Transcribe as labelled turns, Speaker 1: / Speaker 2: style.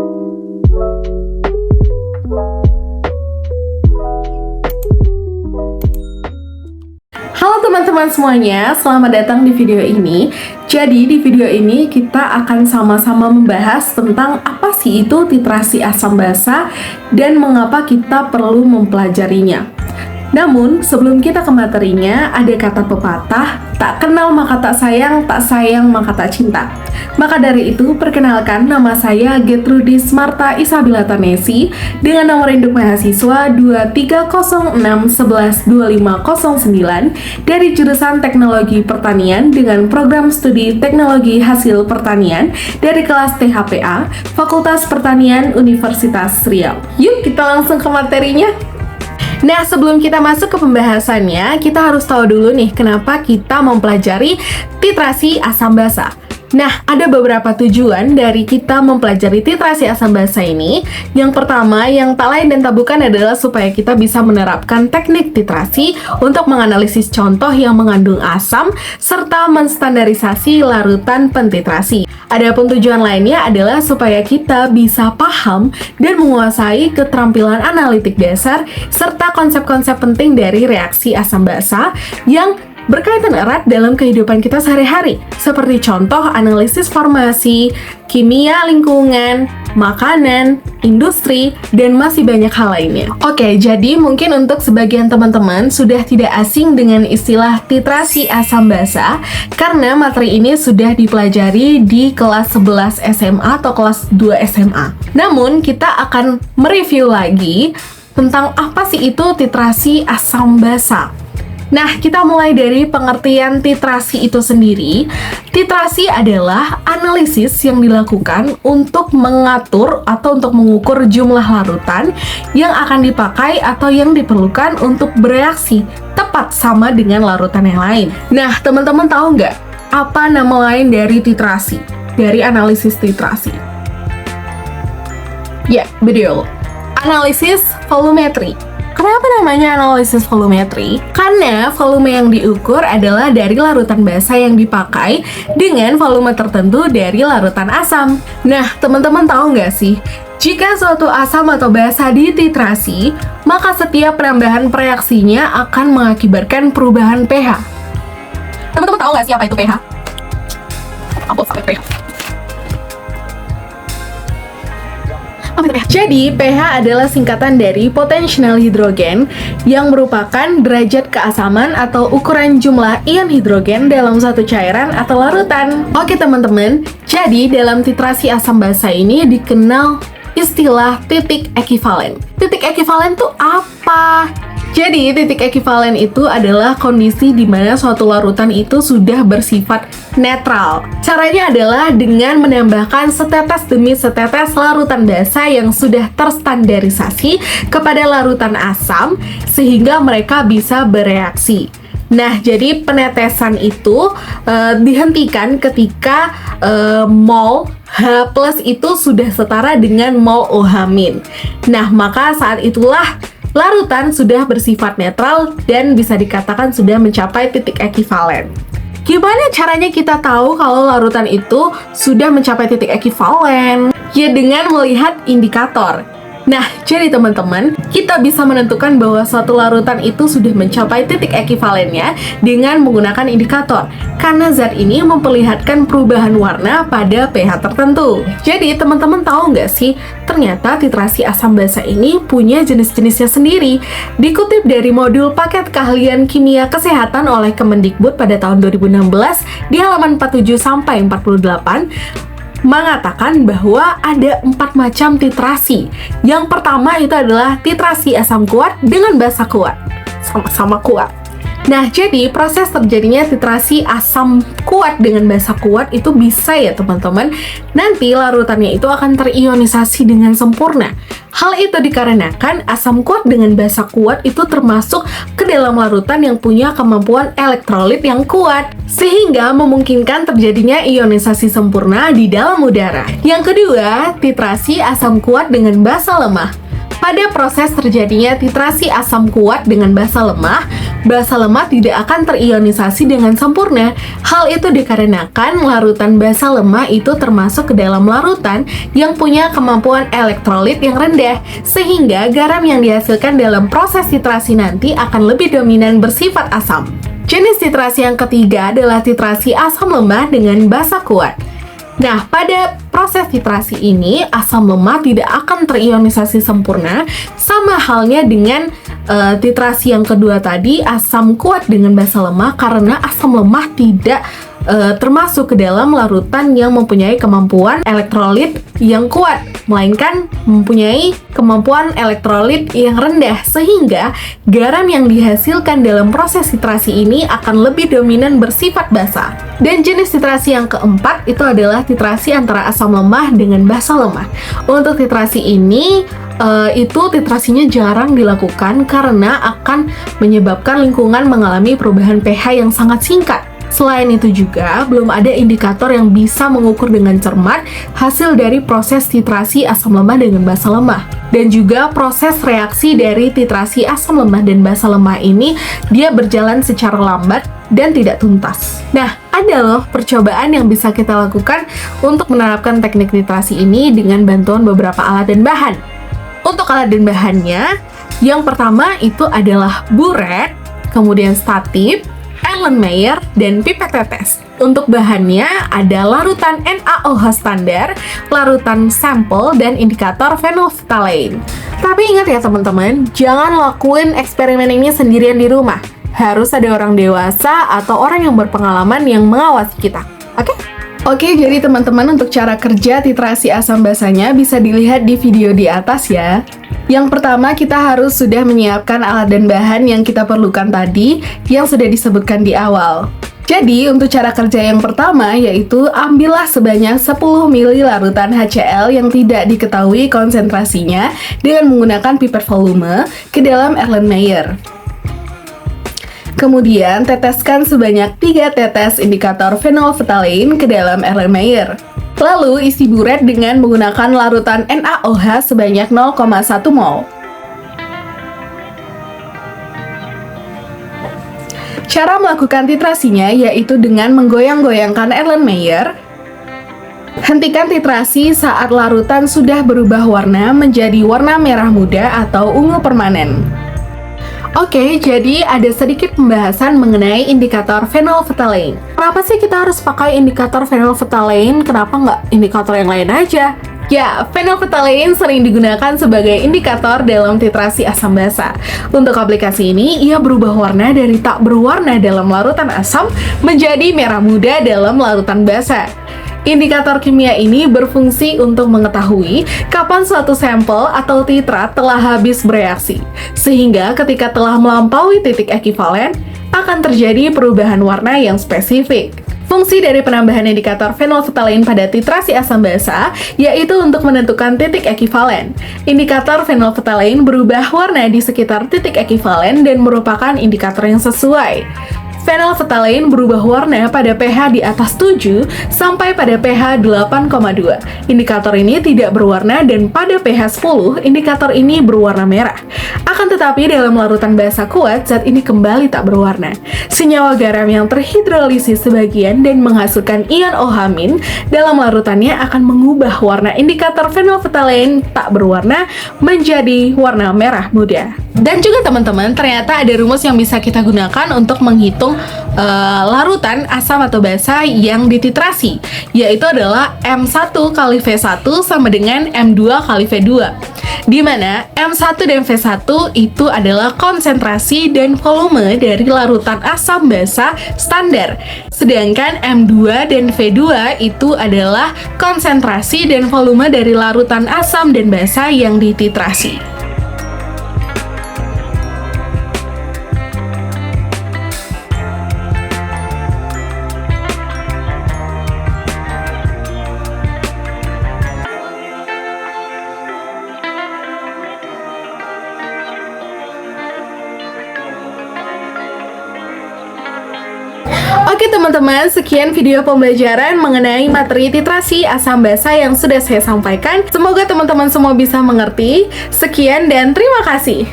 Speaker 1: Halo teman-teman semuanya, selamat datang di video ini. Jadi di video ini kita akan sama-sama membahas tentang apa sih itu titrasi asam basa dan mengapa kita perlu mempelajarinya. Namun, sebelum kita ke materinya, ada kata pepatah, tak kenal maka tak sayang maka tak cinta. Maka dari itu, perkenalkan, nama saya Gertrudis Marta Isabella Tanesi dengan nomor induk mahasiswa 2306112509 dari jurusan Teknologi Pertanian dengan program studi Teknologi Hasil Pertanian dari kelas THPA, Fakultas Pertanian Universitas Riau. Yuk, kita langsung ke materinya. Nah, sebelum kita masuk ke pembahasannya, kita harus tahu dulu nih kenapa kita mempelajari titrasi asam basa. Nah, ada beberapa tujuan dari kita mempelajari titrasi asam basa ini. Yang pertama, yang tak lain dan tak bukan adalah supaya kita bisa menerapkan teknik titrasi untuk menganalisis contoh yang mengandung asam serta menstandarisasi larutan pentitrasi. Adapun tujuan lainnya adalah supaya kita bisa paham dan menguasai keterampilan analitik dasar serta konsep-konsep penting dari reaksi asam basa yang berkaitan erat dalam kehidupan kita sehari-hari, seperti contoh analisis formasi, kimia lingkungan, makanan, industri, dan masih banyak hal lainnya. Oke, jadi mungkin untuk sebagian teman-teman sudah tidak asing dengan istilah titrasi asam basa karena materi ini sudah dipelajari di kelas 11 SMA atau kelas 2 SMA. Namun, kita akan mereview lagi tentang apa sih itu titrasi asam basa. Nah, kita mulai dari pengertian titrasi itu sendiri. Titrasi adalah analisis yang dilakukan untuk mengatur atau untuk mengukur jumlah larutan yang akan dipakai atau yang diperlukan untuk bereaksi tepat sama dengan larutan yang lain. Nah, teman-teman tahu nggak apa nama lain dari titrasi? Dari analisis titrasi? Ya, betul. Analisis volumetri. Kenapa namanya analisis volumetri? Karena volume yang diukur adalah dari larutan basa yang dipakai dengan volume tertentu dari larutan asam. Nah, teman-teman tahu nggak sih? Jika suatu asam atau basa dititrasi, maka setiap penambahan reaksinya akan mengakibatkan perubahan pH. Teman-teman tahu nggak sih apa itu pH? Apa sampai pH? Jadi, pH adalah singkatan dari potensial hidrogen yang merupakan derajat keasaman atau ukuran jumlah ion hidrogen dalam satu cairan atau larutan. Oke teman-teman, jadi dalam titrasi asam basa ini dikenal istilah titik ekivalen. Titik ekivalen itu apa? Jadi, titik ekivalen itu adalah kondisi di mana suatu larutan itu sudah bersifat netral. Caranya adalah dengan menambahkan setetes demi setetes larutan basa yang sudah terstandarisasi kepada larutan asam sehingga mereka bisa bereaksi. Nah, jadi penetesan itu dihentikan ketika mol H+ itu sudah setara dengan mol OH-. Nah, maka saat itulah larutan sudah bersifat netral dan bisa dikatakan sudah mencapai titik ekivalen. Gimana caranya kita tahu kalau larutan itu sudah mencapai titik ekivalen? Ya dengan melihat indikator. Nah, jadi teman-teman, kita bisa menentukan bahwa suatu larutan itu sudah mencapai titik ekivalennya dengan menggunakan indikator, karena zat ini memperlihatkan perubahan warna pada pH tertentu. Jadi, teman-teman tahu nggak sih, ternyata titrasi asam basa ini punya jenis-jenisnya sendiri. Dikutip dari modul paket keahlian kimia kesehatan oleh Kemendikbud pada tahun 2016 di halaman 47-48, mengatakan bahwa ada 4 macam titrasi. Yang pertama itu adalah titrasi asam kuat dengan basa kuat. Sama-sama kuat. Nah, jadi proses terjadinya titrasi asam kuat dengan basa kuat itu bisa ya teman-teman, nanti larutannya itu akan terionisasi dengan sempurna. Hal itu dikarenakan asam kuat dengan basa kuat itu termasuk ke dalam larutan yang punya kemampuan elektrolit yang kuat, sehingga memungkinkan terjadinya ionisasi sempurna di dalam udara. Yang kedua, titrasi asam kuat dengan basa lemah. Pada proses terjadinya titrasi asam kuat dengan basa lemah tidak akan terionisasi dengan sempurna. Hal itu dikarenakan larutan basa lemah itu termasuk ke dalam larutan yang punya kemampuan elektrolit yang rendah, sehingga garam yang dihasilkan dalam proses titrasi nanti akan lebih dominan bersifat asam. Jenis titrasi yang ketiga adalah titrasi asam lemah dengan basa kuat. Nah, pada proses titrasi ini, asam lemah tidak akan terionisasi sempurna, sama halnya dengan titrasi yang kedua tadi, asam kuat dengan basa lemah, karena asam lemah tidak termasuk ke dalam larutan yang mempunyai kemampuan elektrolit yang kuat, melainkan mempunyai kemampuan elektrolit yang rendah, sehingga garam yang dihasilkan dalam proses titrasi ini akan lebih dominan bersifat basa. Dan jenis titrasi yang keempat itu adalah titrasi antara asam lemah dengan basa lemah. Untuk titrasi ini itu titrasinya jarang dilakukan karena akan menyebabkan lingkungan mengalami perubahan pH yang sangat singkat. Selain itu juga, belum ada indikator yang bisa mengukur dengan cermat hasil dari proses titrasi asam lemah dengan basa lemah. Dan juga proses reaksi dari titrasi asam lemah dan basa lemah ini, dia berjalan secara lambat dan tidak tuntas. Nah, ada loh percobaan yang bisa kita lakukan untuk menerapkan teknik titrasi ini dengan bantuan beberapa alat dan bahan. Untuk alat dan bahannya, yang pertama itu adalah buret, kemudian statif, Erlenmeyer, dan pipet tetes. Untuk bahannya ada larutan NaOH standar, larutan sampel, dan indikator phenolphthalein. Tapi ingat ya teman-teman, jangan lakuin eksperimen ini sendirian di rumah. Harus ada orang dewasa atau orang yang berpengalaman yang mengawasi kita. Oke? Oke, jadi teman-teman untuk cara kerja titrasi asam basanya bisa dilihat di video di atas ya. Yang pertama, kita harus sudah menyiapkan alat dan bahan yang kita perlukan tadi yang sudah disebutkan di awal. Jadi, untuk cara kerja yang pertama yaitu ambillah sebanyak 10 ml larutan HCl yang tidak diketahui konsentrasinya dengan menggunakan pipet volume ke dalam Erlenmeyer. Kemudian, teteskan sebanyak 3 tetes indikator phenolphthalein ke dalam Erlenmeyer. Lalu, isi buret dengan menggunakan larutan NaOH sebanyak 0,1 mol. Cara melakukan titrasinya yaitu dengan menggoyang-goyangkan Erlenmeyer. Hentikan titrasi saat larutan sudah berubah warna menjadi warna merah muda atau ungu permanen. Oke, jadi ada sedikit pembahasan mengenai indikator phenolphthalein. Kenapa sih kita harus pakai indikator phenolphthalein? Kenapa nggak indikator yang lain aja? Ya, phenolphthalein sering digunakan sebagai indikator dalam titrasi asam basa. Untuk aplikasi ini, ia berubah warna dari tak berwarna dalam larutan asam menjadi merah muda dalam larutan basa. Indikator kimia ini berfungsi untuk mengetahui kapan suatu sampel atau titrat telah habis bereaksi, sehingga ketika telah melampaui titik ekivalen, akan terjadi perubahan warna yang spesifik. Fungsi dari penambahan indikator phenolphthalein pada titrasi asam basa yaitu untuk menentukan titik ekivalen. Indikator phenolphthalein berubah warna di sekitar titik ekivalen dan merupakan indikator yang sesuai. Phenolphthalein berubah warna pada pH di atas 7 sampai pada pH 8,2. Indikator ini tidak berwarna dan pada pH 10 indikator ini berwarna merah. Akan tetapi dalam larutan basa kuat zat ini kembali tak berwarna. Senyawa garam yang terhidrolisis sebagian dan menghasilkan ion OH- dalam larutannya akan mengubah warna indikator phenolphthalein tak berwarna menjadi warna merah muda. Dan juga teman-teman, ternyata ada rumus yang bisa kita gunakan untuk menghitung larutan asam atau basa yang dititrasi, yaitu adalah M1 kali V1 sama dengan M2 kali V2, di mana M1 dan V1 itu adalah konsentrasi dan volume dari larutan asam basa standar, sedangkan M2 dan V2 itu adalah konsentrasi dan volume dari larutan asam dan basa yang dititrasi. Oke teman-teman, sekian video pembelajaran mengenai materi literasi asam basa yang sudah saya sampaikan. Semoga teman-teman semua bisa mengerti. Sekian dan terima kasih.